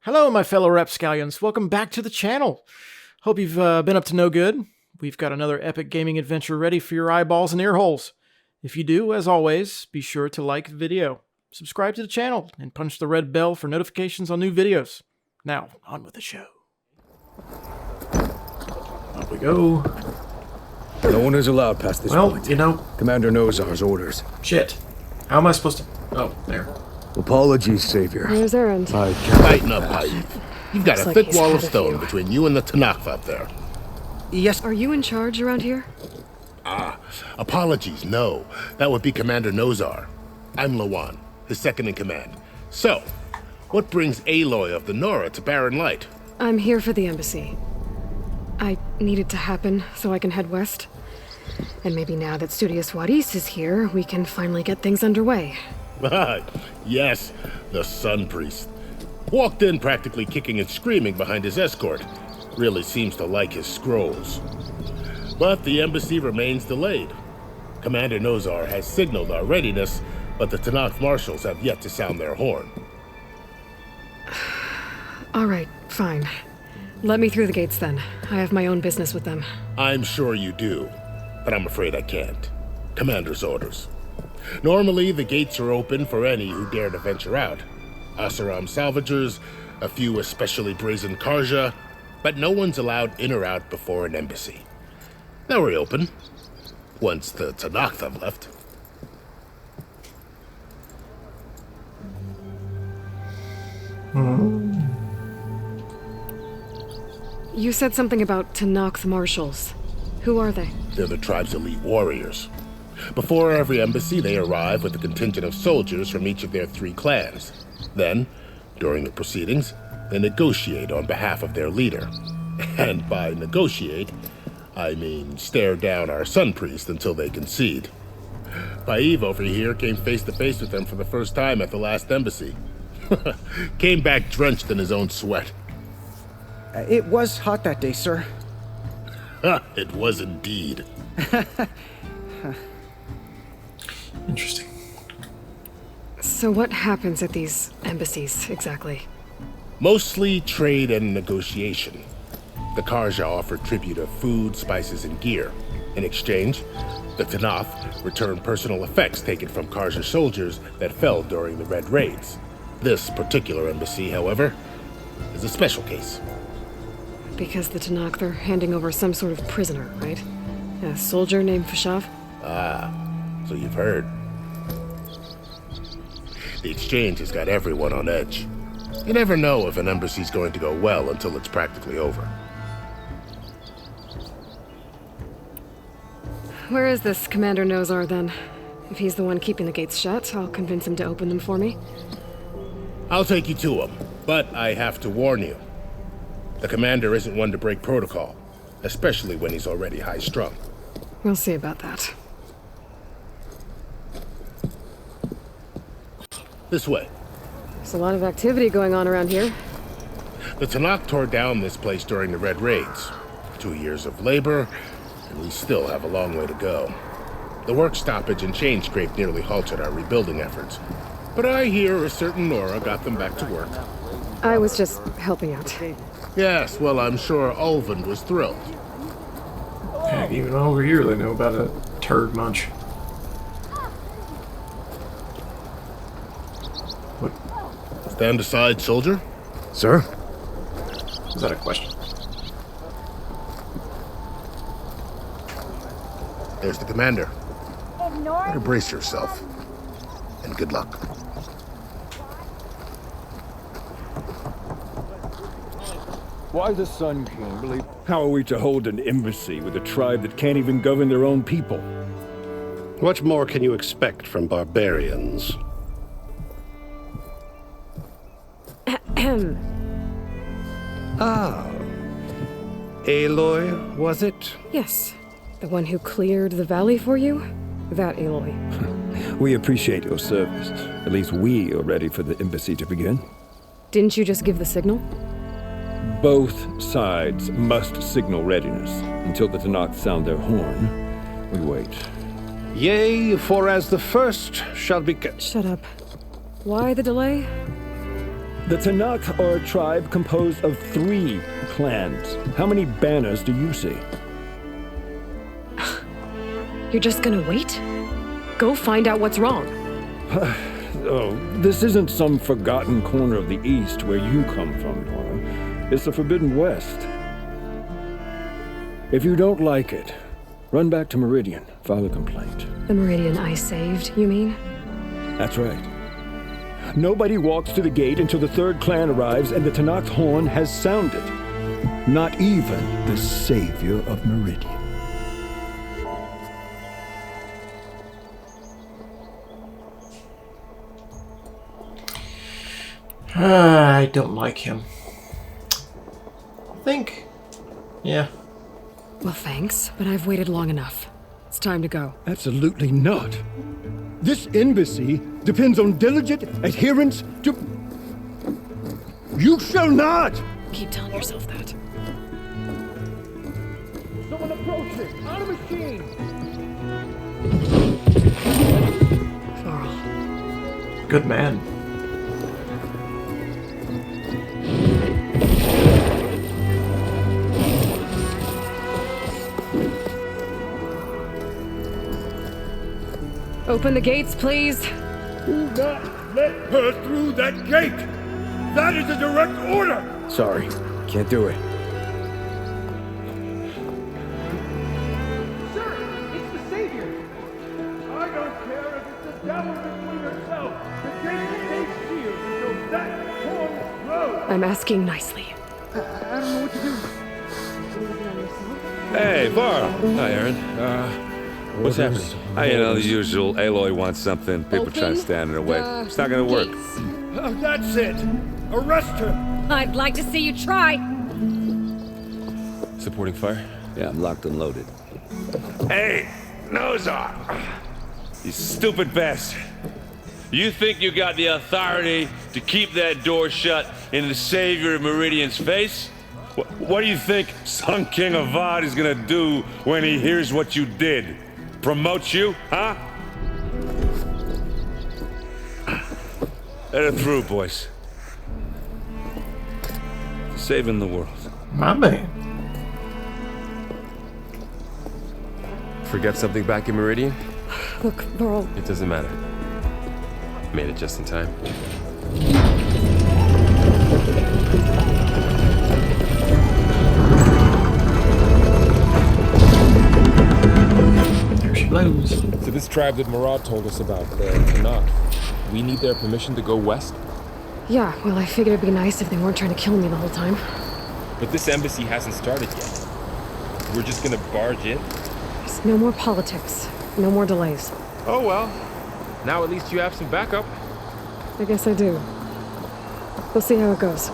Hello, my fellow rapscallions. Welcome back to the channel. Hope you've been up to no good. We've got another epic gaming adventure ready for your eyeballs and ear holes. If you do, as always, be sure to like the video, subscribe to the channel, and punch the red bell for notifications on new videos. Now, on with the show. Up we go. No one is allowed past this point. Well, you know... Commander Nozar's orders. Shit. How am I supposed to... Oh, there. Apologies, Savior. Where's Erend? I can't... Tighten up, Haif. You've got Looks a like thick he's wall had of a stone few. between you and the Tanakh up there. Yes. Are you in charge around here? Apologies, no. That would be Commander Nozar. I'm Lawan, his second in command. So, what brings Aloy of the Nora to Barren Light? I'm here for the embassy. I need it to happen so I can head west. And maybe now that Studious Wadis is here, we can finally get things underway. Yes, the Sun Priest. Walked in practically kicking and screaming behind his escort. Really seems to like his scrolls. But the embassy remains delayed. Commander Nozar has signaled our readiness, but the Tanakh marshals have yet to sound their horn. All right, fine. Let me through the gates then. I have my own business with them. I'm sure you do, but I'm afraid I can't. Commander's orders. Normally, the gates are open for any who dare to venture out. Asaram salvagers, a few especially brazen Karja, but no one's allowed in or out before an embassy. They'll reopen, once the Tanakh have left. You said something about Tanakh marshals. Who are they? They're the tribe's elite warriors. Before every embassy, they arrive with a contingent of soldiers from each of their 3 clans. Then, during the proceedings, they negotiate on behalf of their leader. And by negotiate, I mean stare down our Sun Priest until they concede. Paiv over here came face to face with them for the first time at the last embassy. Came back drenched in his own sweat. It was hot that day, sir. It was indeed. Interesting. So what happens at these embassies, exactly? Mostly trade and negotiation. The Karja offer tribute of food, spices, and gear. In exchange, the Tanakh return personal effects taken from Karja soldiers that fell during the Red Raids. This particular embassy, however, is a special case. Because the Tanakh, they're handing over some sort of prisoner, right? A soldier named Fashav? So you've heard. The exchange has got everyone on edge. You never know if an embassy's going to go well until it's practically over. Where is this Commander Nozar, then? If he's the one keeping the gates shut, I'll convince him to open them for me. I'll take you to him, but I have to warn you. The commander isn't one to break protocol, especially when he's already high-strung. We'll see about that. This way. There's a lot of activity going on around here. The Tanakh tore down this place during the Red Raids. 2 years of labor, and we still have a long way to go. The work stoppage and chain scrape nearly halted our rebuilding efforts. But I hear a certain Nora got them back to work. I was just helping out. Yes, well, I'm sure Ulvund was thrilled. Heck, even over here they know about a turd munch. What? Stand aside, soldier. Sir? Is that a question? There's the commander. Better brace yourself. And good luck. Why the Sun, Kimberly? How are we to hold an embassy with a tribe that can't even govern their own people? What more can you expect from barbarians? Aloy, was it? Yes. The one who cleared the valley for you? That Aloy. We appreciate your service. At least we are ready for the embassy to begin. Didn't you just give the signal? Both sides must signal readiness. Until the Tanakh sound their horn, we wait. Yea, for as the first shall be... Shut up. Why the delay? The Tanakh are a tribe composed of 3 clans. How many banners do you see? You're just gonna wait? Go find out what's wrong. Oh, this isn't some forgotten corner of the East where you come from, Nora. It's the Forbidden West. If you don't like it, run back to Meridian, file a complaint. The Meridian I saved, you mean? That's right. Nobody walks to the gate until the 3rd clan arrives and the Tanakh's horn has sounded. Not even the savior of Meridian. I don't like him. I think... yeah. Well, thanks, but I've waited long enough. It's time to go. Absolutely not. This embassy depends on diligent adherence to... You shall not! Keep telling yourself that. Someone approaches! On a machine! Varl. Good man. Open the gates, please. Do not let her through that gate! That is a direct order! Sorry, can't do it. Sir, it's the Savior! I don't care if it's the devil between herself! The gate stays sealed until that horn blows! I'm asking nicely. I don't know what to do. Hey, Varl. Hi, Aaron. What's happening? You know, the usual. Aloy wants something. People trying to stand in her way. It's not gonna work. That's it! Arrest her! I'd like to see you try. Supporting fire? Yeah, I'm locked and loaded. Hey, Nozar! You stupid bastard. You think you got the authority to keep that door shut in the savior of Meridian's face? What do you think Sun King Avad is gonna do when he hears what you did? Promote you, huh? Let her through, boys. Saving the world. My man. Forget something back in Meridian? Look, Varl, It doesn't matter. Made it just in time. There she blows. So this tribe that Murad told us about, the Tanakh, we need their permission to go west? yeah, well, I figured it'd be nice if they weren't trying to kill me the whole time. But this embassy hasn't started yet. We're just gonna barge in? Just no more politics. No more delays. Oh well. Now at least you have some backup. I guess I do. We'll see how it goes.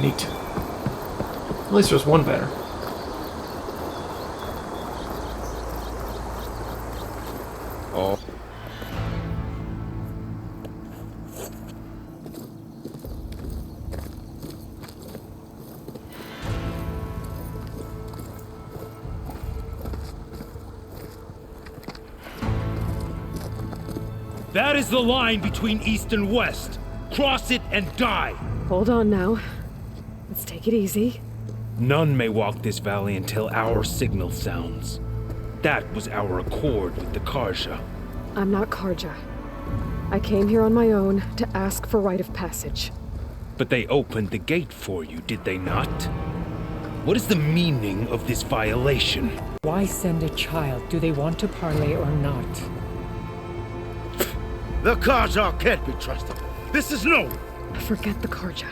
Neat. At least there's one banner. Oh. That is the line between East and West. Cross it and die. Hold on now. Let's take it easy. None may walk this valley until our signal sounds. That was our accord with the Karja. I'm not Karja. I came here on my own to ask for rite of passage. But they opened the gate for you, did they not? What is the meaning of this violation? Why send a child? Do they want to parley or not? The Karja can't be trusted. This is no. Forget the Karja.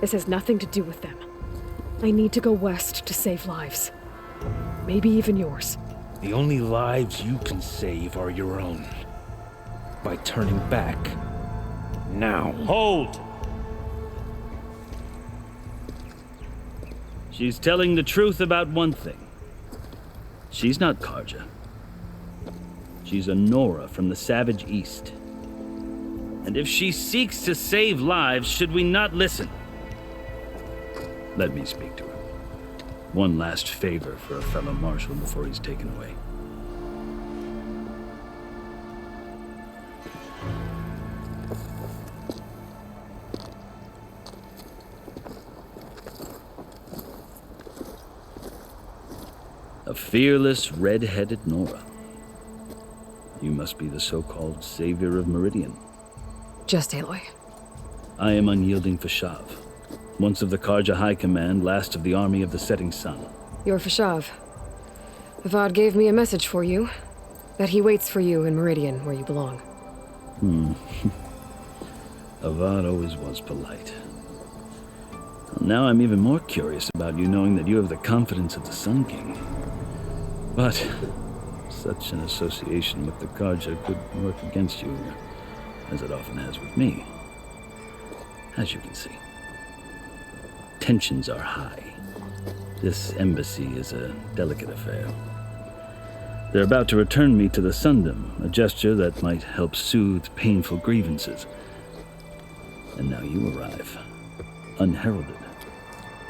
This has nothing to do with them. I need to go west to save lives. Maybe even yours. The only lives you can save are your own. By turning back. Now. Hold! She's telling the truth about one thing. She's not Karja. She's a Nora from the Savage East. And if she seeks to save lives, should we not listen? Let me speak to her. One last favor for a fellow marshal before he's taken away. A fearless, red-headed Nora. You must be the so-called savior of Meridian. Just Aloy. I am Unyielding Fashav, once of the Karja High Command, last of the army of the Setting Sun. You're Fashav. Avad gave me a message for you. That he waits for you in Meridian, where you belong. Avad always was polite. Now I'm even more curious about you, knowing that you have the confidence of the Sun King. But such an association with the Karja could work against you, as it often has with me. As you can see, tensions are high. This embassy is a delicate affair. They're about to return me to the Sundom, a gesture that might help soothe painful grievances. And now you arrive, unheralded.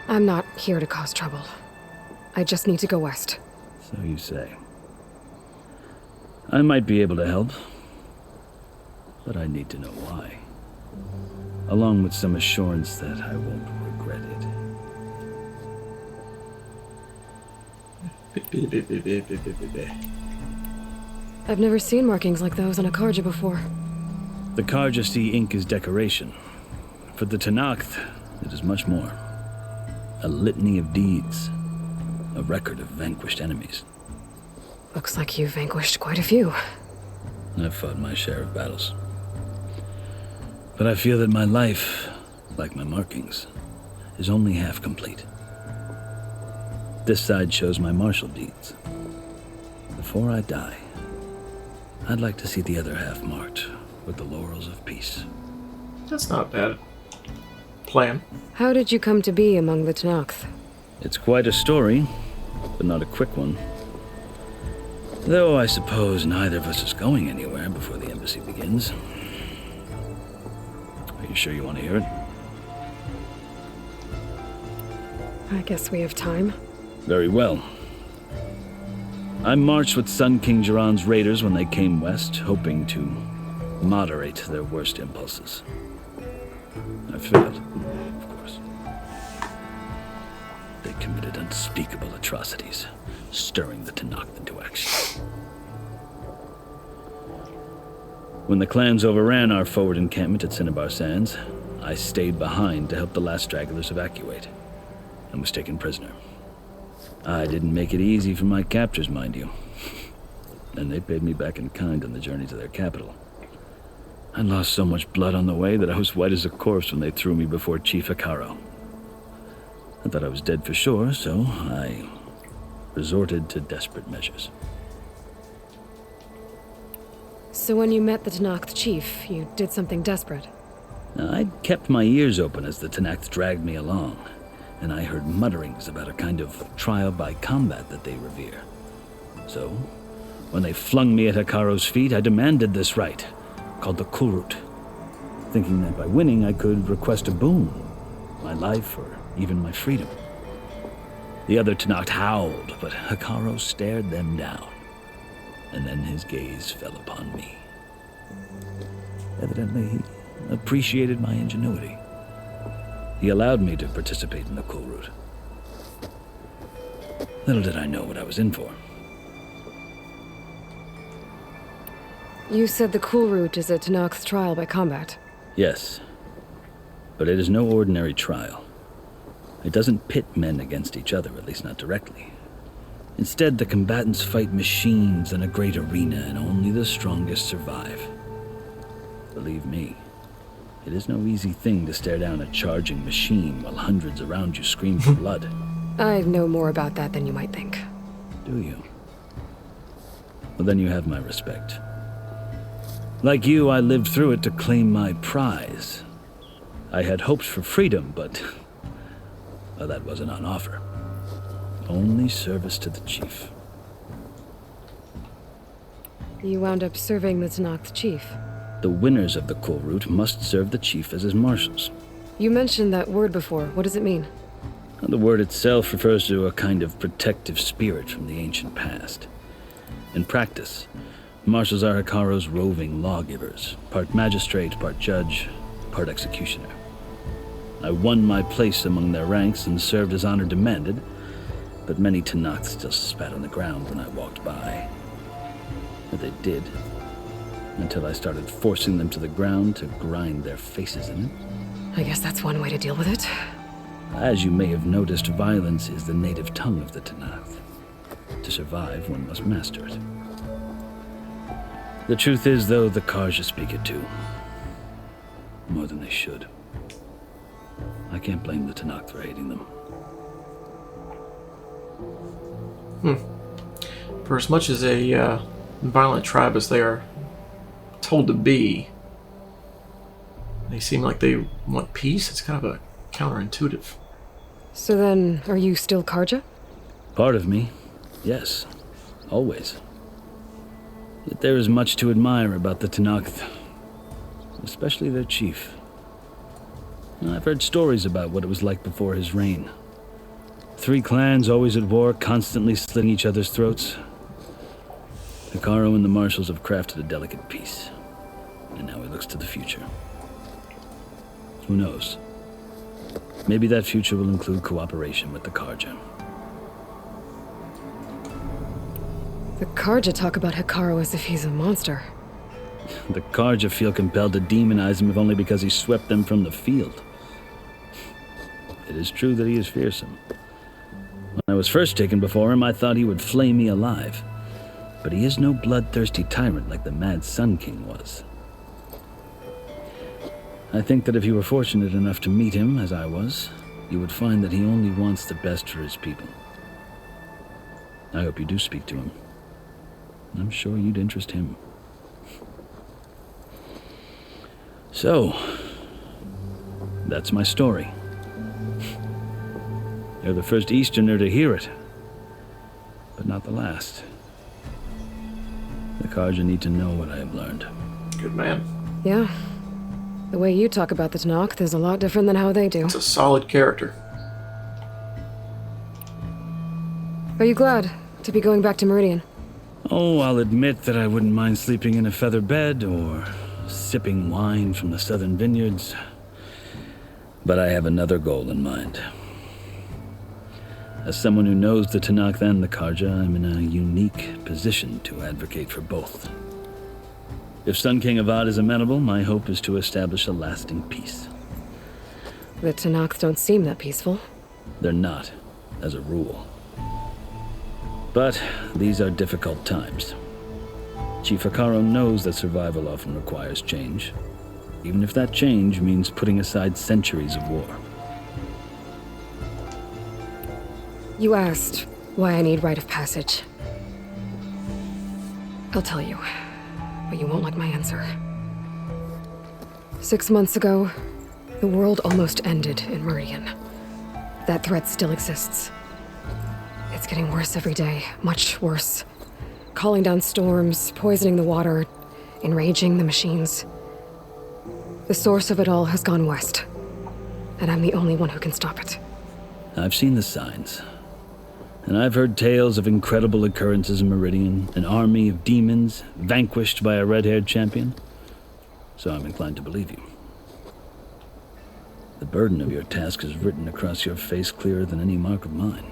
I'm not here to cause trouble. I just need to go west. So you say. I might be able to help, but I need to know why. Along with some assurance that I won't regret it. I've never seen markings like those on a Karja before. The Karja see ink as decoration. For the Tenakth, it is much more. A litany of deeds. A record of vanquished enemies. Looks like you've vanquished quite a few. I've fought my share of battles. But I feel that my life, like my markings, is only half complete. This side shows my martial deeds. Before I die, I'd like to see the other half marked with the laurels of peace. That's not a bad plan. How did you come to be among the Tenakth? It's quite a story, but not a quick one. Though I suppose neither of us is going anywhere before the embassy begins. Are you sure you want to hear it? I guess we have time. Very well. I marched with Sun King Jiran's raiders when they came west, hoping to moderate their worst impulses. I failed, of course. They committed unspeakable atrocities, stirring the Tenakth into action. When the clans overran our forward encampment at Cinnabar Sands, I stayed behind to help the last stragglers evacuate, and was taken prisoner. I didn't make it easy for my captors, mind you. And they paid me back in kind on the journey to their capital. I lost so much blood on the way that I was white as a corpse when they threw me before Chief Hekarro. I thought I was dead for sure, so I resorted to desperate measures. So when you met the Tenakth chief, you did something desperate? I'd kept my ears open as the Tenakth dragged me along, and I heard mutterings about a kind of trial by combat that they revere. So, when they flung me at Hekarro's feet, I demanded this right, called the Kulrut, thinking that by winning I could request a boon, my life or even my freedom. The other Tenakth howled, but Hekarro stared them down, and then his gaze fell upon me. Evidently, he appreciated my ingenuity. He allowed me to participate in the Kulrut. Little did I know what I was in for. You said the Kulrut is a Tenakth trial by combat. Yes, but it is no ordinary trial. It doesn't pit men against each other, at least not directly. Instead, the combatants fight machines in a great arena, and only the strongest survive. Believe me, it is no easy thing to stare down a charging machine while hundreds around you scream for blood. I know more about that than you might think. Do you? Well, then you have my respect. Like you, I lived through it to claim my prize. I had hoped for freedom, but well, that wasn't on offer. Only service to the chief. You wound up serving the Tenakth chief. The winners of the Kulrut must serve the chief as his marshals. You mentioned that word before. What does it mean? The word itself refers to a kind of protective spirit from the ancient past. In practice, marshals are Hekarro's roving lawgivers, part magistrate, part judge, part executioner. I won my place among their ranks and served as honor demanded, but many Tenakth still spat on the ground when I walked by. Or they did, until I started forcing them to the ground to grind their faces in it. I guess that's one way to deal with it. As you may have noticed, violence is the native tongue of the Tenakth. To survive, one must master it. The truth is, though, the Karja speak it too. More than they should. I can't blame the Tenakth for hating them. For as much as a violent tribe as they are told to be, they seem like they want peace. It's kind of a counterintuitive. So then, are you still Karja? Part of me, yes. Always. Yet there is much to admire about the Tenakth. Especially their chief. I've heard stories about what it was like before his reign. 3 clans always at war, constantly slitting each other's throats. Hekarro and the marshals have crafted a delicate peace. And now he looks to the future. Who knows? Maybe that future will include cooperation with the Karja. The Karja talk about Hekarro as if he's a monster. The Karja feel compelled to demonize him if only because he swept them from the field. It is true that he is fearsome. When I was first taken before him, I thought he would flay me alive. But he is no bloodthirsty tyrant like the Mad Sun King was. I think that if you were fortunate enough to meet him, as I was, you would find that he only wants the best for his people. I hope you do speak to him. I'm sure you'd interest him. So, that's my story. You're the first Easterner to hear it, but not the last. The Karja need to know what I have learned. Good man. Yeah. The way you talk about the Tenakth is a lot different than how they do. It's a solid character. Are you glad to be going back to Meridian? Oh, I'll admit that I wouldn't mind sleeping in a feather bed or sipping wine from the southern vineyards. But I have another goal in mind. As someone who knows the Tenakth and the Karja, I'm in a unique position to advocate for both. If Sun King Avad is amenable, my hope is to establish a lasting peace. The Tenakth don't seem that peaceful. They're not, as a rule. But these are difficult times. Chief Hekarro knows that survival often requires change, even if that change means putting aside centuries of war. You asked why I need rite of passage. I'll tell you, but you won't like my answer. 6 months ago, the world almost ended in Meridian. That threat still exists. It's getting worse every day, much worse. Calling down storms, poisoning the water, enraging the machines. The source of it all has gone west, and I'm the only one who can stop it. I've seen the signs. And I've heard tales of incredible occurrences in Meridian, an army of demons vanquished by a red-haired champion. So I'm inclined to believe you. The burden of your task is written across your face clearer than any mark of mine.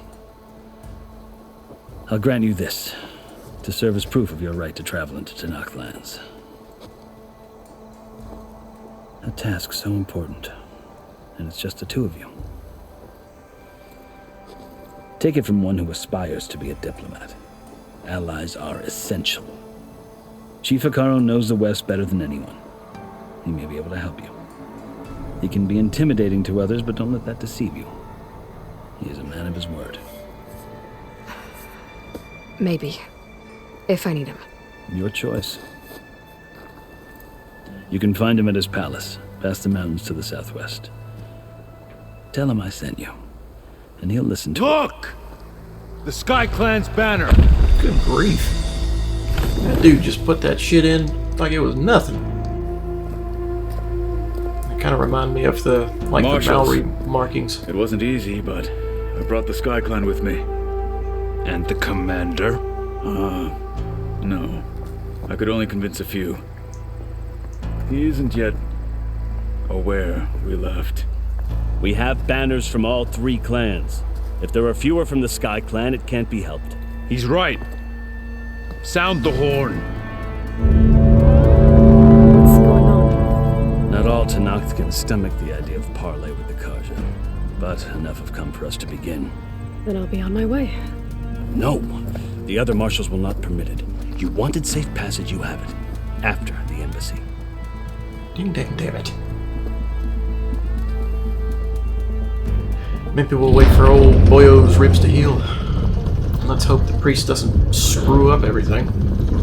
I'll grant you this, to serve as proof of your right to travel into Tenakth lands. A task so important, and it's just the two of you. Take it from one who aspires to be a diplomat. Allies are essential. Chief Hekarro knows the West better than anyone. He may be able to help you. He can be intimidating to others, but don't let that deceive you. He is a man of his word. Maybe. If I need him. Your choice. You can find him at his palace, past the mountains to the southwest. Tell him I sent you, and he'll listen to Look! The Sky Clan's banner! Good grief. That dude just put that shit in like it was nothing. It kind of reminded me of the Mallory markings. It wasn't easy, but I brought the Sky Clan with me. And the commander? No. I could only convince a few. He isn't yet aware we left. We have banners from all 3 clans. If there are fewer from the Sky Clan, it can't be helped. He's right. Sound the horn. What's going on? Not all Tenakth can stomach the idea of parley with the Karja, but enough have come for us to begin. Then I'll be on my way. No, the other marshals will not permit it. You wanted safe passage, you have it. After the embassy. Ding dang damn it. Maybe we'll wait for old Boyo's ribs to heal. Let's hope the priest doesn't screw up everything.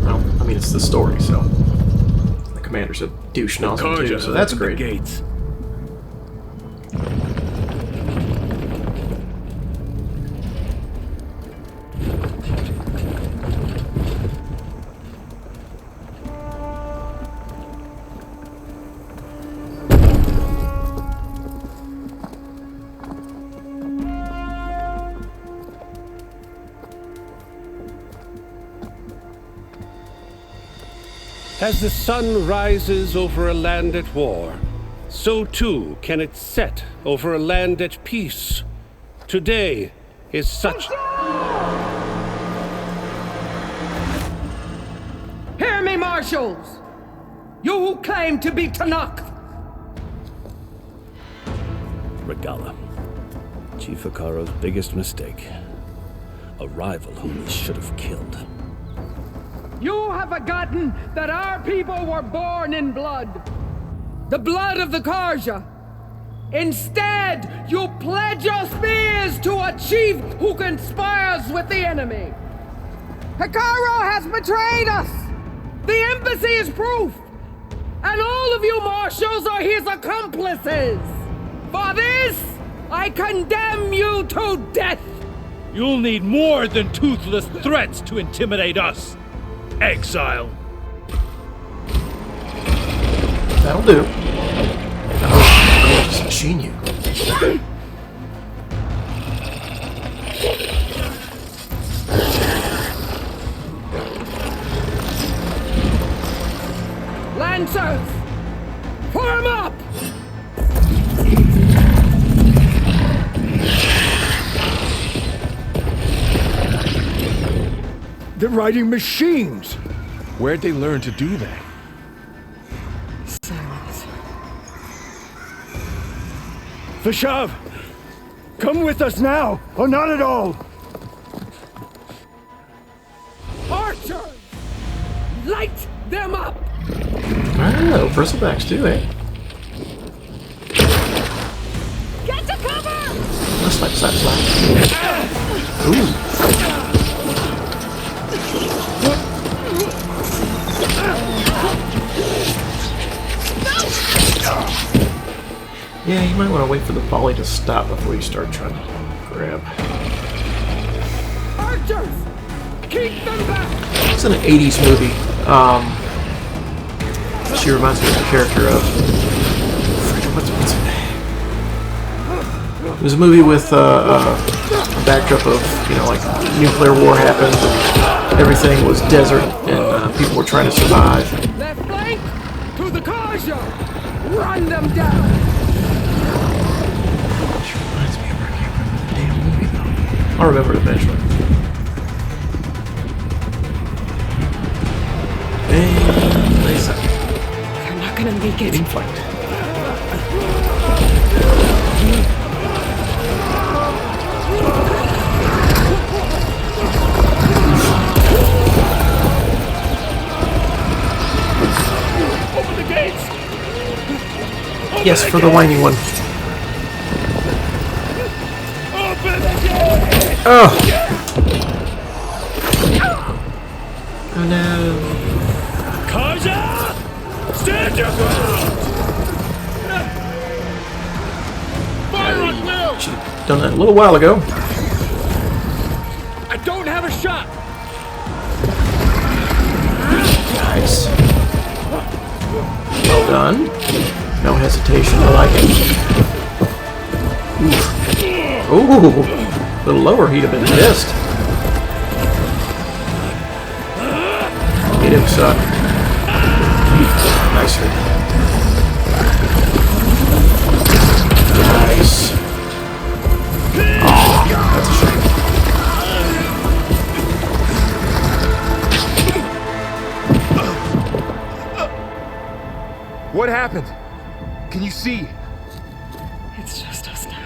Well, I mean, it's the story, so. The commander's a douche nozzle too, so that's great. Gates. As the sun rises over a land at war, so too can it set over a land at peace. Today is such... Hear me, marshals! You who claim to be Tenakth! Regalla. Chief Hekarro's biggest mistake. A rival whom we should have killed. You have forgotten that our people were born in blood. The blood of the Karja. Instead, you pledge your spears to a chief who conspires with the enemy. Hekarro has betrayed us. The embassy is proof. And all of you marshals are his accomplices. For this, I condemn you to death. You'll need more than toothless threats to intimidate us. Exile. That'll do. I hope I'm going to machine you. Lancers! Form up! They're riding machines! Where'd they learn to do that? Silence. Vashav! Come with us now, or not at all! Archers! Light them up! Oh, bristlebacks too, eh? Get to cover! Slap, slap, slap. Ooh. Yeah, you might want to wait for the volley to stop before you start trying to grab. Archers! Keep them back! It's an 80s movie. She reminds me of the character of... What's her name? It was a movie with a backdrop of, you know, like nuclear war happened, and everything was desert, and people were trying to survive. Left flank to the Karja! Run them down! I'll remember it eventually. And nice. They're not gonna make it. Getting flanked. Open the gates! Yes, for the whiny one. Oh! Oh no. Karja! Stand your ground! Fire on will! Should have done that a little while ago. I don't have a shot! Nice. Well done. No hesitation, I like it. Ooh! A little lower, he'd have been pissed. Hit him, suck. Nicely. Nice. Oh, that's a What happened? Can you see? It's just us now.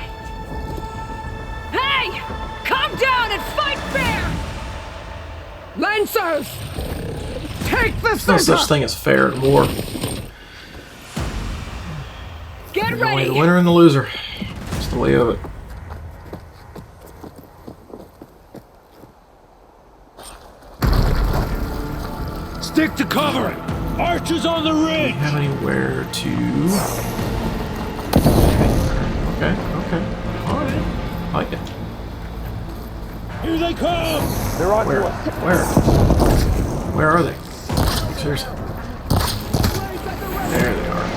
Hey! Calm down and fight fair! Lancers! Take the There's no center! such thing as fair in war. Get There's only ready! the winner and the loser. It's the way of it. Stick to cover! Archers on the Do ridge! you have anywhere to... Okay, okay. Alright. I like it. Here they come! They're on Where? to us. Where? Where are they? Seriously. There they are.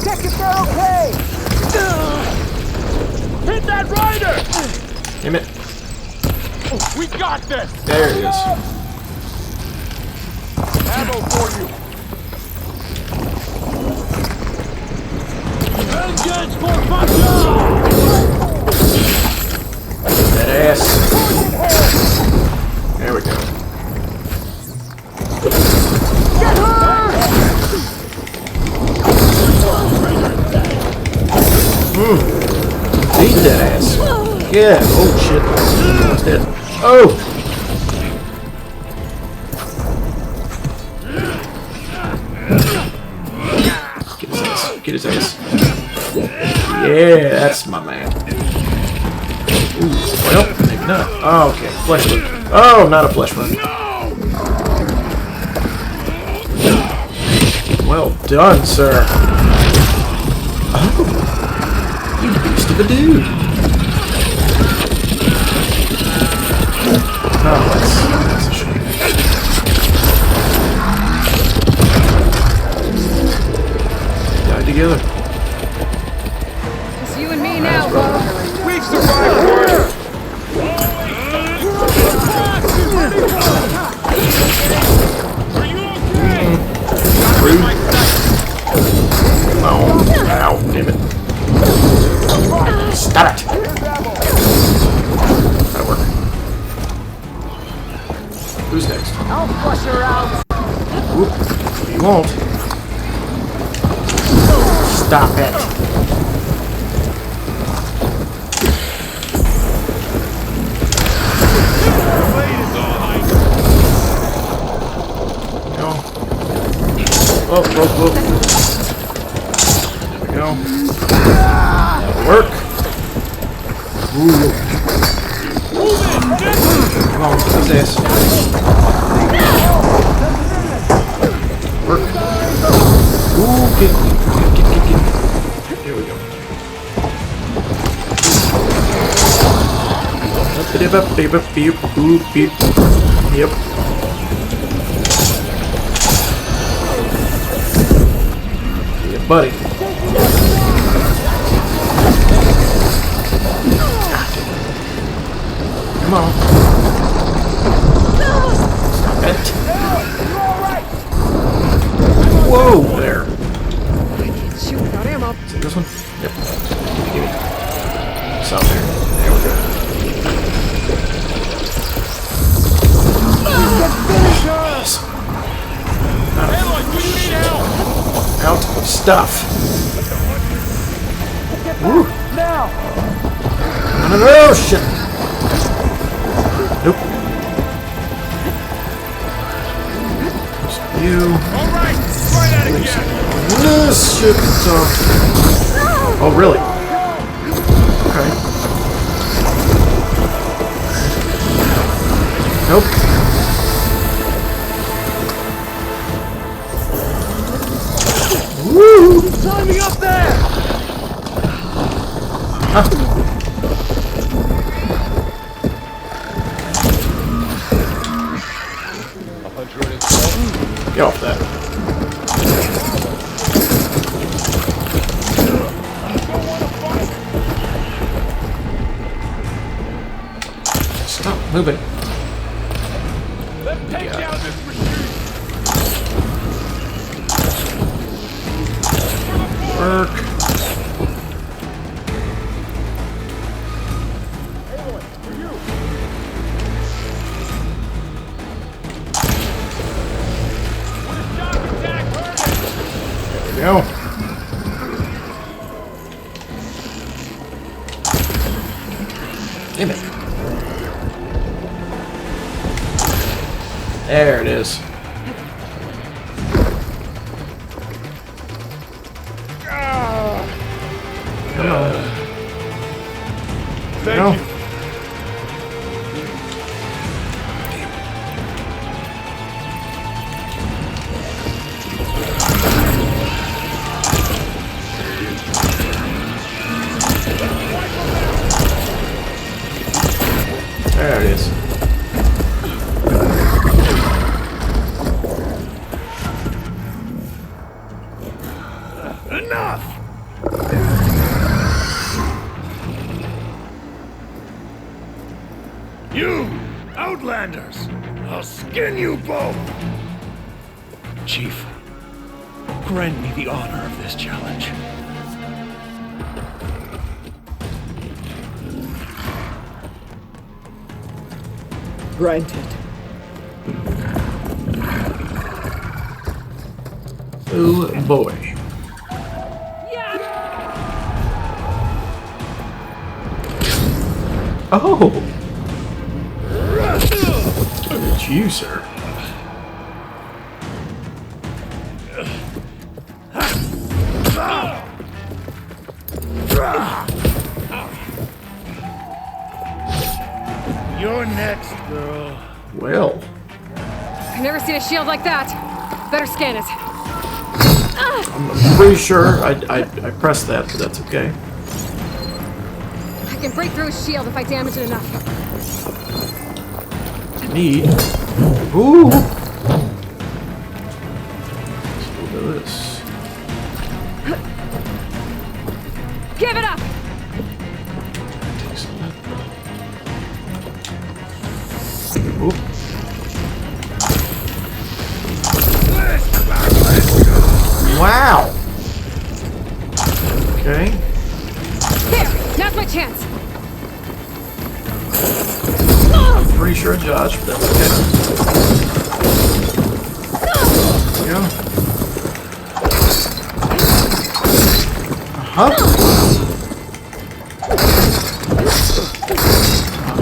Check if they're okay! Hit that rider! Damn it. We got this! There it is. Ammo for you! Vengeance for Pasha! That ass. There we go. Get her! Beat that ass. Yeah. Oh shit. That's dead. Oh! Get his ass. Get his ass. Yeah, that's my man. Ooh, well, maybe not. Oh, okay. Flesh wound. Oh, not a flesh wound. Well done, sir. Oh, you beast of a dude. Oh, that's a shame. Died together. It's you and me now, bro. We've survived! Oh, ow, damn it. Stop it! That'll work. Who's next? I'll flush her out! Whoop. You won't. Stop it. Go. Oh, whoa, whoa. There we go. That'll work. Ooh. Come on, what's this? Work. Ooh, get. There we go. Yep. Yeah, buddy. Come on. Stop it. Whoa, there. Shoot without ammo. Is it this one? Yep. Give me. Stop there. There we go. Awesome. Out of stuff. Woo. Now! No, shit. Nope. You. Alright, try that again! This shit. Oh, really? Okay. Nope. Woo! Climbing up there! Huh. Get off that. Stop moving. Let's take down this machine! Work. go. Damn it. There it is. Come on. Thank No. you. There it is. Enough! You Outlanders! I'll skin you both! Chief, grant me the honor of this challenge. Granted. Oh boy. Oh! Look at you, sir. You're next, girl. Well. I've never seen a shield like that. Better scan it. I'm pretty sure I pressed that, but that's okay. I can break through his shield if I damage it enough. Neat. Ooh! Let's do this. Give it up! Oop. Wow! Okay. There! Now's my chance! I'm pretty sure I dodged, but that's okay. There we go.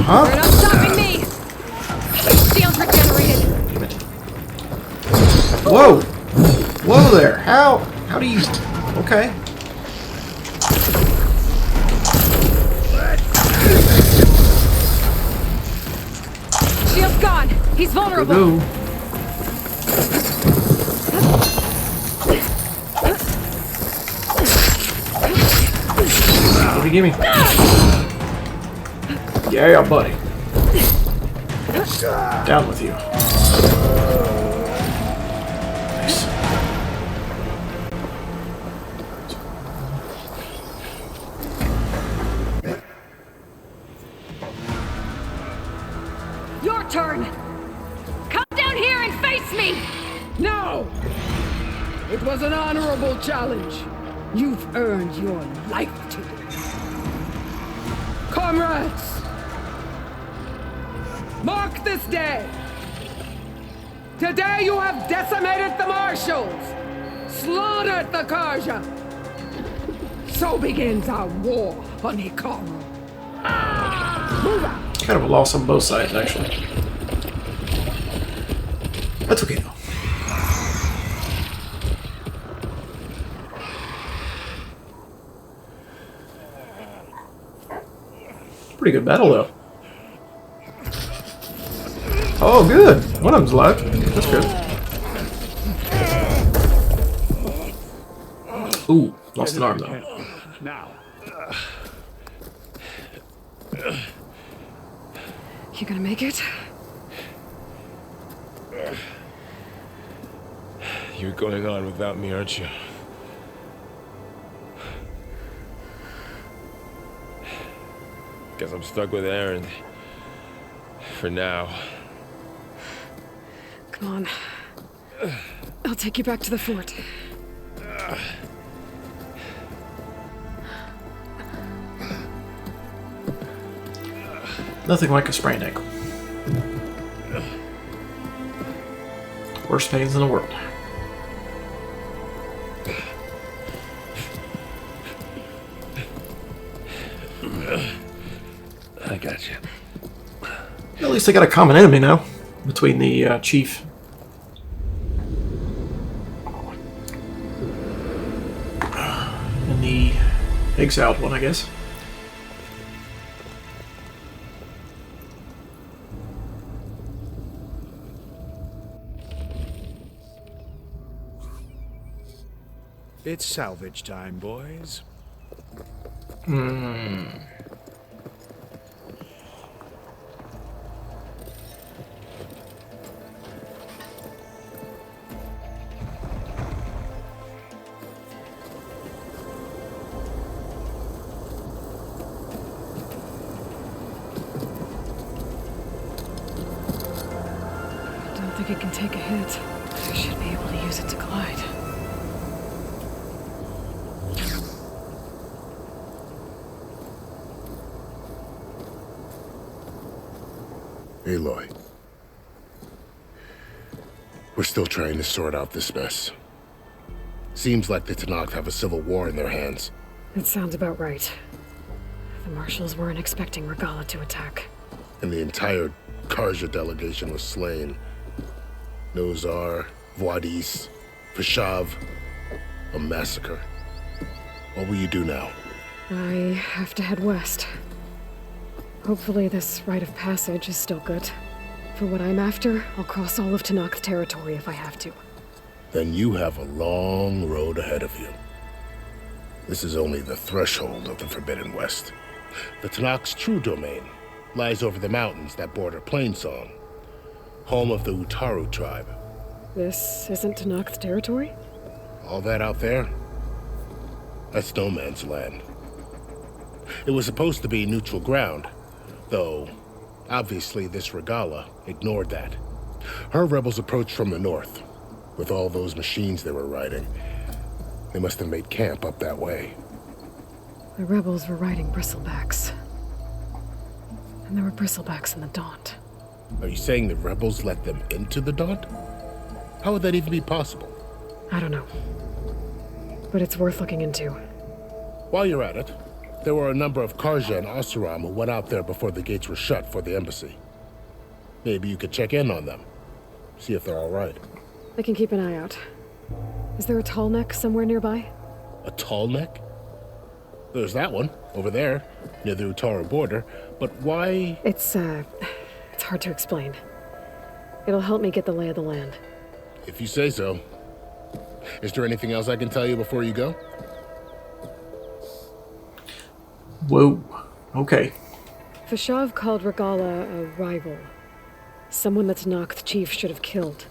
You're not stopping me! Shield regenerated! Damn it. Whoa! Whoa there! How do you... Okay. Shield's gone! He's vulnerable! Go. What do you give me? Yeah, buddy. Down with you. Nice. Your turn! Come down here and face me! No! It was an honorable challenge. You've earned your life today. Comrades! Mark this day! Today you have decimated the Marshals! Slaughtered the Karja! So begins our war on Hikaru. Move out! Kind of a loss on both sides, actually. That's okay, though. Pretty good battle, though. Oh, good. One of them's alive. That's good. Ooh, lost an arm, though. Now. You gonna make it? You're going on without me, aren't you? Guess I'm stuck with Aaron. For now. Come on. I'll take you back to the fort. Nothing like a sprained ankle. Worst pains in the world. I got you. At least they got a common enemy now between the chief. And the exiled one, I guess. It's salvage time, boys. I don't think it can take a hit. I should be able to use it to glide. Aloy. We're still trying to sort out this mess. Seems like the Tenakth have a civil war in their hands. It sounds about right. The marshals weren't expecting Regalla to attack. And the entire Carja delegation was slain. Nozar, Vuadis, Fashav. A massacre. What will you do now? I have to head west. Hopefully this rite of passage is still good. For what I'm after, I'll cross all of Tenakth territory if I have to. Then you have a long road ahead of you. This is only the threshold of the Forbidden West. The Tenakth's true domain lies over the mountains that border Plainsong, home of the Utaru tribe. This isn't Tenakth territory? All that out there? That's no man's land. It was supposed to be neutral ground, though obviously this Regalla ignored that. Her rebels approached from the north, with all those machines they were riding. They must have made camp up that way. The rebels were riding bristlebacks. And there were bristlebacks in the Daunt. Are you saying the rebels let them into the Daunt? How would that even be possible? I don't know. But it's worth looking into. While you're at it, there were a number of Carja and Oseram who went out there before the gates were shut for the embassy. Maybe you could check in on them. See if they're all right. I can keep an eye out. Is there a tall neck somewhere nearby? A tall neck? There's that one, over there, near the Utaru border. But why? It's hard to explain. It'll help me get the lay of the land. If you say so. Is there anything else I can tell you before you go? Whoa. Okay. Fashav called Regalla a rival. Someone the Tenakth chief should have killed.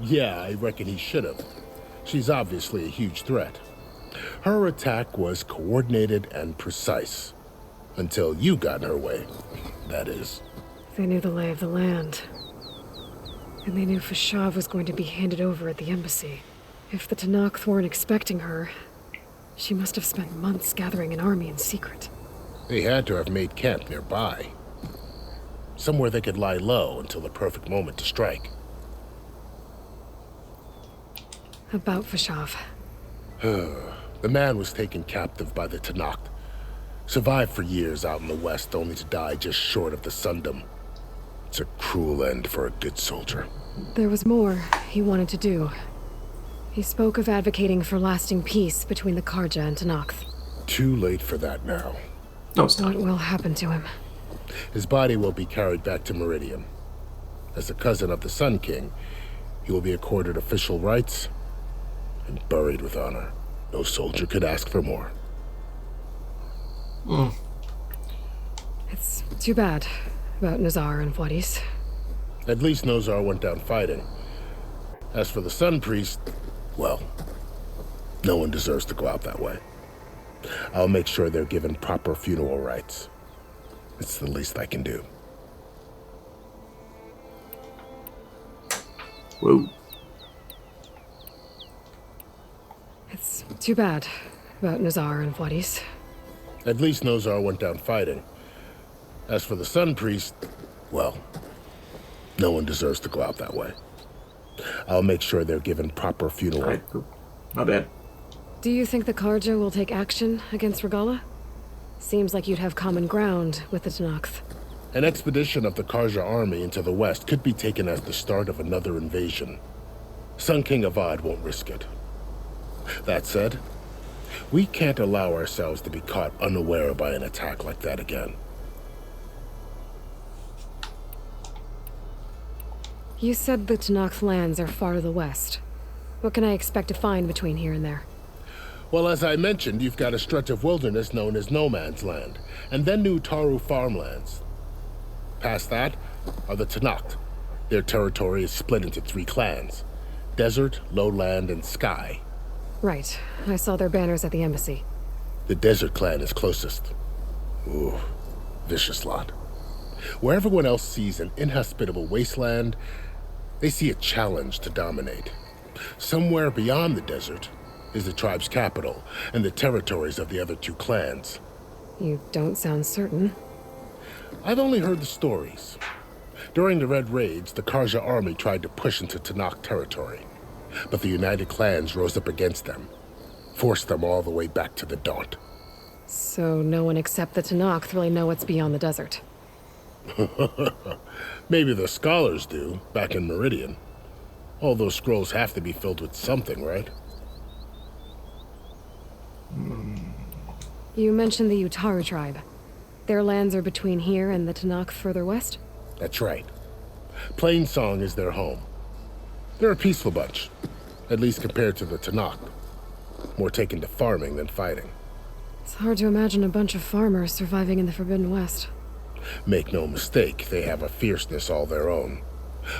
Yeah, I reckon he should have. She's obviously a huge threat. Her attack was coordinated and precise. Until you got in her way, that is. They knew the lay of the land. And they knew Fashav was going to be handed over at the embassy. If the Tenakth weren't expecting her, she must have spent months gathering an army in secret. They had to have made camp nearby. Somewhere they could lie low until the perfect moment to strike. About Fashav. The man was taken captive by the Tenakth. Survived for years out in the west, only to die just short of the Sundom. It's a cruel end for a good soldier. There was more he wanted to do. He spoke of advocating for lasting peace between the Carja and Tenakth. Too late for that now. No, it's not. What will happen to him? His body will be carried back to Meridian. As a cousin of the Sun King, he will be accorded official rights and buried with honor. No soldier could ask for more. It's too bad about Nozar and Vuadis. At least Nozar went down fighting. As for the Sun Priest, well, no one deserves to go out that way. I'll make sure they're given proper funeral rites. It's the least I can do. Whoa. It's too bad about Nozar and Vuadis. At least Nozar went down fighting. As for the Sun Priest, well, no one deserves to go out that way. I'll make sure they're given proper funeral. Right. My bad. Do you think the Carja will take action against Regalla? Seems like you'd have common ground with the Tenakth. An expedition of the Karja army into the west could be taken as the start of another invasion. Sun King Avad won't risk it. That said, we can't allow ourselves to be caught unaware by an attack like that again. You said the Tenakth lands are far to the west. What can I expect to find between here and there? Well, as I mentioned, you've got a stretch of wilderness known as No Man's Land, and then New Taru farmlands. Past that are the Tenakth. Their territory is split into 3 clans: Desert, Lowland, and Sky. Right. I saw their banners at the embassy. The Desert clan is closest. Ooh, vicious lot. Where everyone else sees an inhospitable wasteland, they see a challenge to dominate. Somewhere beyond the desert is the tribe's capital and the territories of the other 2 clans. You don't sound certain. I've only heard the stories. During the Red Raids, the Karja army tried to push into Tenakth territory, but the United Clans rose up against them, forced them all the way back to the Daunt. So no one except the Tenakth really know what's beyond the desert. Maybe the scholars do, back in Meridian. All those scrolls have to be filled with something, right? You mentioned the Utaru tribe. Their lands are between here and the Tenakth further west? That's right. Plainsong is their home. They're a peaceful bunch, at least compared to the Tenakth. More taken to farming than fighting. It's hard to imagine a bunch of farmers surviving in the Forbidden West. Make no mistake, they have a fierceness all their own.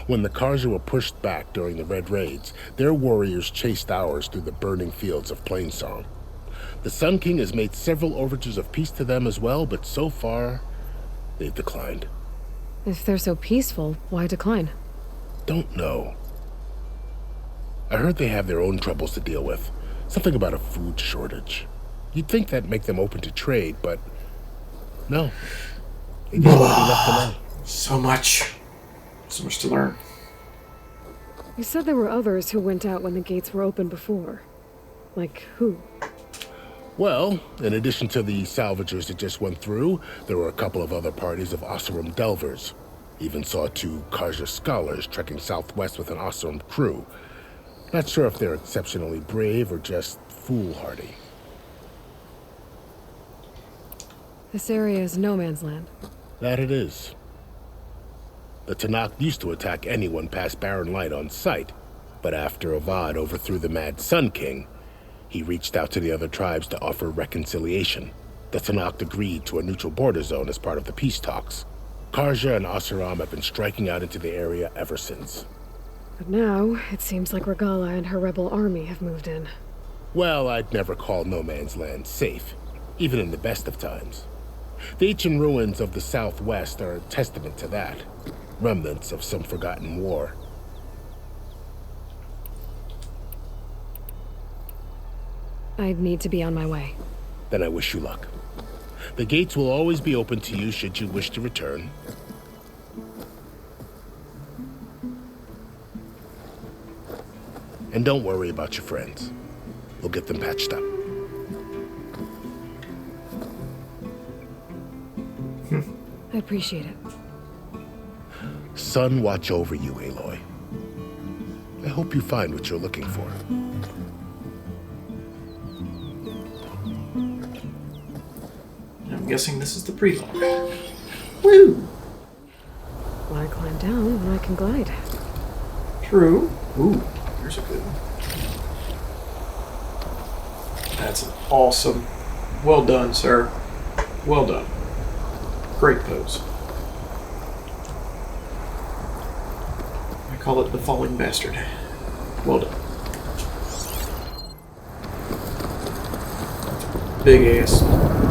When the Karja were pushed back during the Red Raids, their warriors chased ours through the burning fields of Plainsong. The Sun King has made several overtures of peace to them as well, but so far, they've declined. If they're so peaceful, why decline? Don't know. I heard they have their own troubles to deal with. Something about a food shortage. You'd think that'd make them open to trade, but no. They just won't be left alone. So much to learn. You said there were others who went out when the gates were open before. Like who? Well, in addition to the salvagers that just went through, there were a couple of other parties of Oseram delvers. Even saw 2 Karja scholars trekking southwest with an Oseram crew. Not sure if they're exceptionally brave or just foolhardy. This area is no man's land. That it is. The Tenakth used to attack anyone past Barren Light on sight, but after Avad overthrew the Mad Sun King, he reached out to the other tribes to offer reconciliation. The Tenakth agreed to a neutral border zone as part of the peace talks. Karja and Oseram have been striking out into the area ever since. But now, it seems like Regala and her rebel army have moved in. Well, I'd never call No Man's Land safe, even in the best of times. The ancient ruins of the southwest are a testament to that. Remnants of some forgotten war. I'd need to be on my way. Then I wish you luck. The gates will always be open to you should you wish to return. And don't worry about your friends. We'll get them patched up. I appreciate it. Sun watch over you, Aloy. I hope you find what you're looking for. I'm guessing this is the prelogue. Woo! Why climb down when I can glide? True. Ooh, here's a good one. That's an awesome. Well done, sir. Well done. Great pose. I call it the falling bastard. Well done. Big ass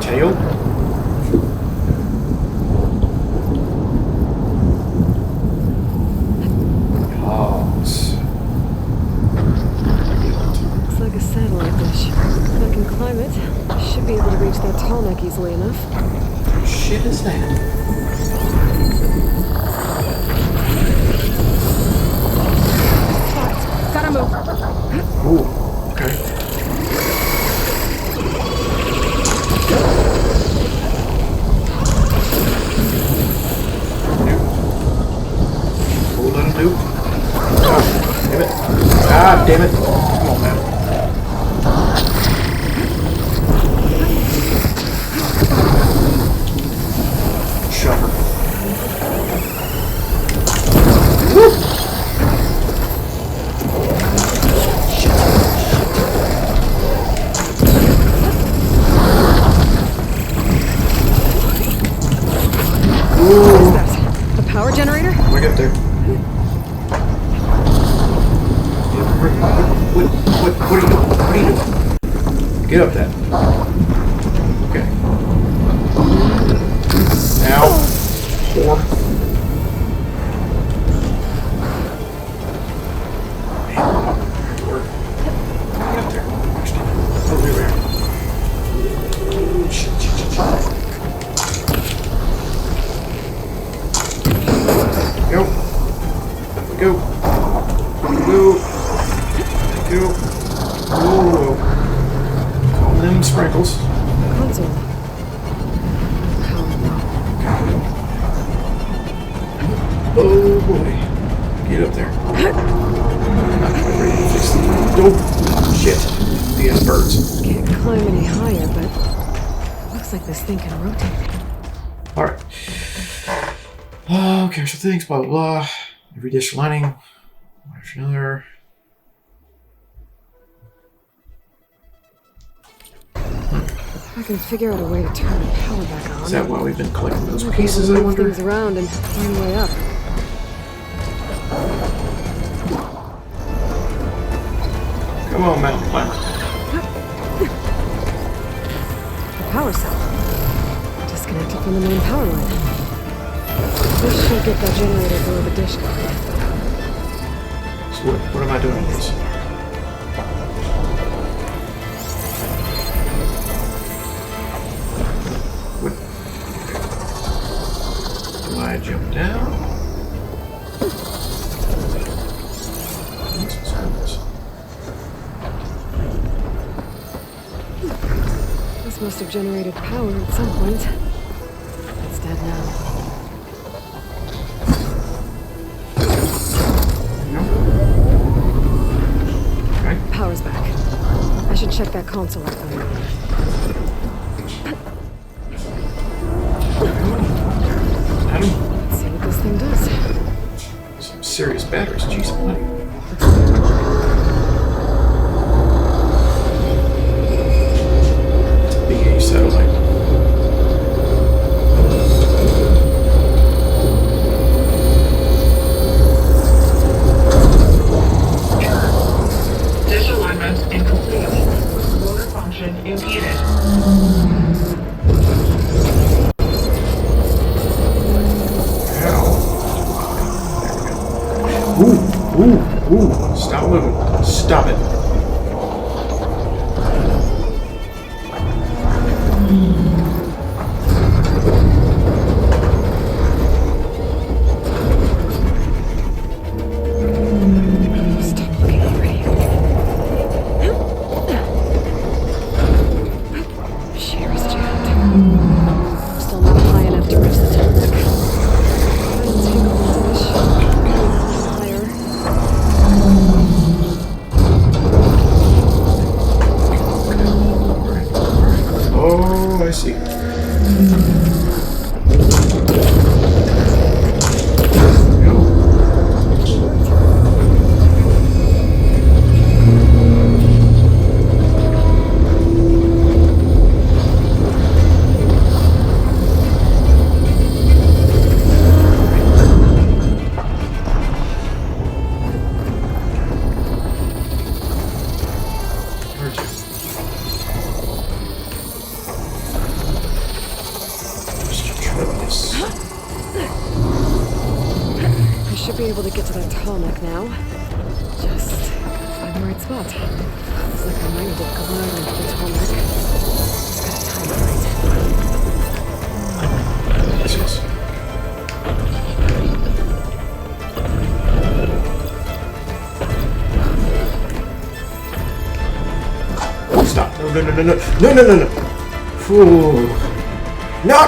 tail. Hogs. Looks like a satellite dish. If I can climb it, I should be able to reach that tall neck easily enough. Shit is that? Gotta move. Ooh, okay. damn it. Come on, man. Shove her. What is that? A power generator? We'll get there. What are you doing? What are you doing? Get up there. Okay. Now, 4. Get up there. Over there. Go. Go. Go. Go. Whoa. Calm them sprinkles. Console. Oh boy. Get up there. Not quite ready to fix the... Oh, shit. These birds. Can't climb any higher, but looks like this thing can rotate. Alright. Okay, so things, blah, blah, blah. Every dish lining. One after another. I can figure out a way to turn the power back on. Is that why we've been collecting those pieces, I wonder? Things around and find a way up. Come on, mountain climber. The power cell. Disconnected from the main power line. This should get that generator below the dish going. So what am I doing with this? What? Okay. Do I jump down? This must have generated power at some point. It's dead now. Power's back. I should check that console out there. Let's see what this thing does. Some serious batteries, jeez, buddy. It's a BA satellite. Ooh, stop moving. Stop it. Stop looking already. Shear is jammed. Still not high enough to reach the tarmac. I'll take a voltage. Higher. Oh, I see. I should be able to get to that tarmac now. Just gotta find the right spot. Looks like I might need to glide onto the tarmac. Just gotta time it right. Yes. Stop. No. Ooh. No!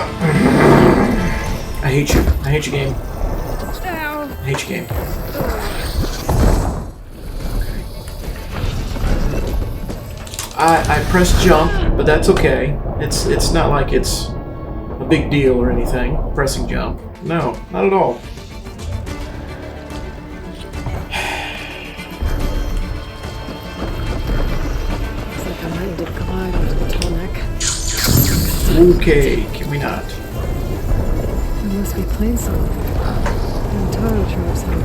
I hate you. I hate your game. I hate your game. Okay. I pressed jump, but that's okay. It's not like it's a big deal or anything, pressing jump. No, not at all. Looks like I might need to glide onto the tall neck. Okay, can we not? There must be planes on and tow trucks on.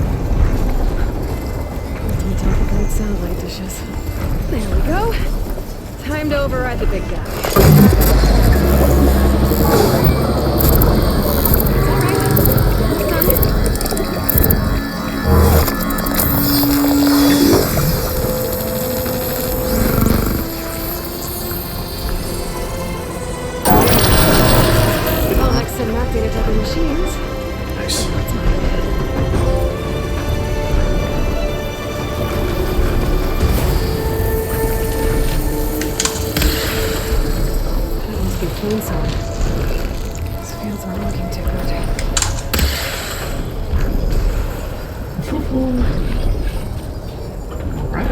On top of great satellite dishes. There we go. Time to override the big guy. Alex and Matt data type machines. Nice. That must be plain song. These fields aren't looking too good. Alright.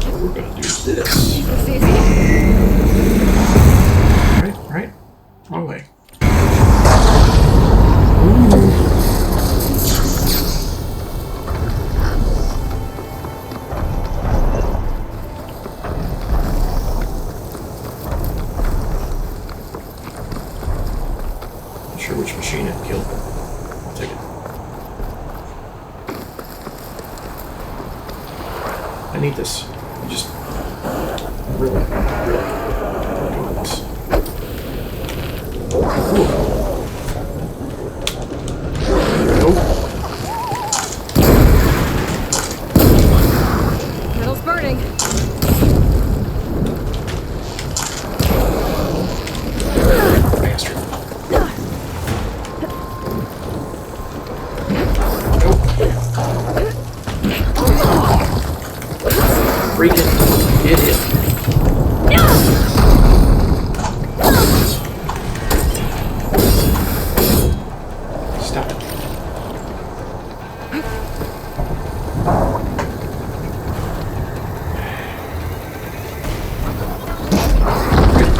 What we're gonna do is this. Looks easy. Right? Wrong way. Not sure which machine it killed, but I'll take it. I need this. I just really want this. Metal's burning. Bastard. Freaking idiot. Stop it.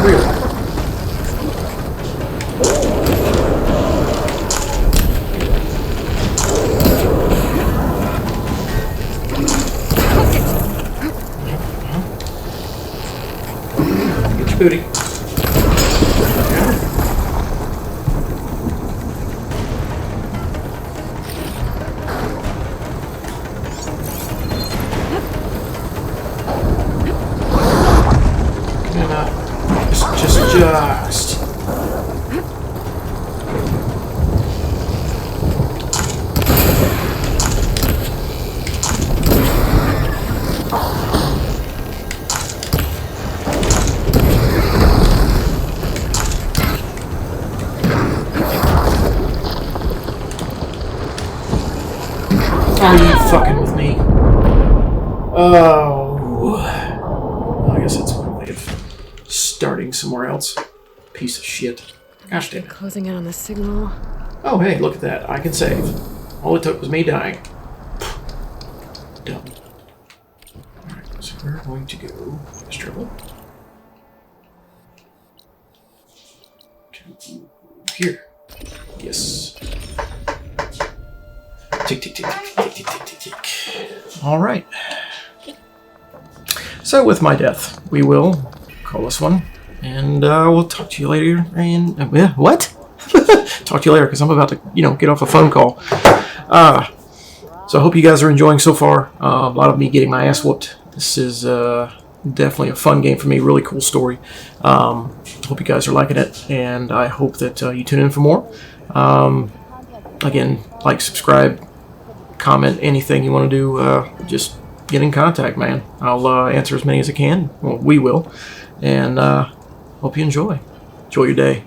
Really? Get your booty. Just. Are you fucking with me? Oh. I guess it's one way of starting somewhere else. Piece of shit. Gosh damn it. Closing in on the signal. Oh, hey, look at that. I can save. All it took was me dying. Dumb. Alright, so we're going to go struggle to here. Yes. Tick, tick, tick, tick, tick, tick, tick, tick. Alright. So, with my death, we will call this one. And we'll talk to you later. And what? Talk to you later because I'm about to, get off a phone call. So I hope you guys are enjoying so far. A lot of me getting my ass whooped. This is definitely a fun game for me. Really cool story. Hope you guys are liking it, and I hope that you tune in for more. Again, like, subscribe, comment, anything you want to do. Just get in contact, man. I'll answer as many as I can. Well, we will. And hope you enjoy. Enjoy your day.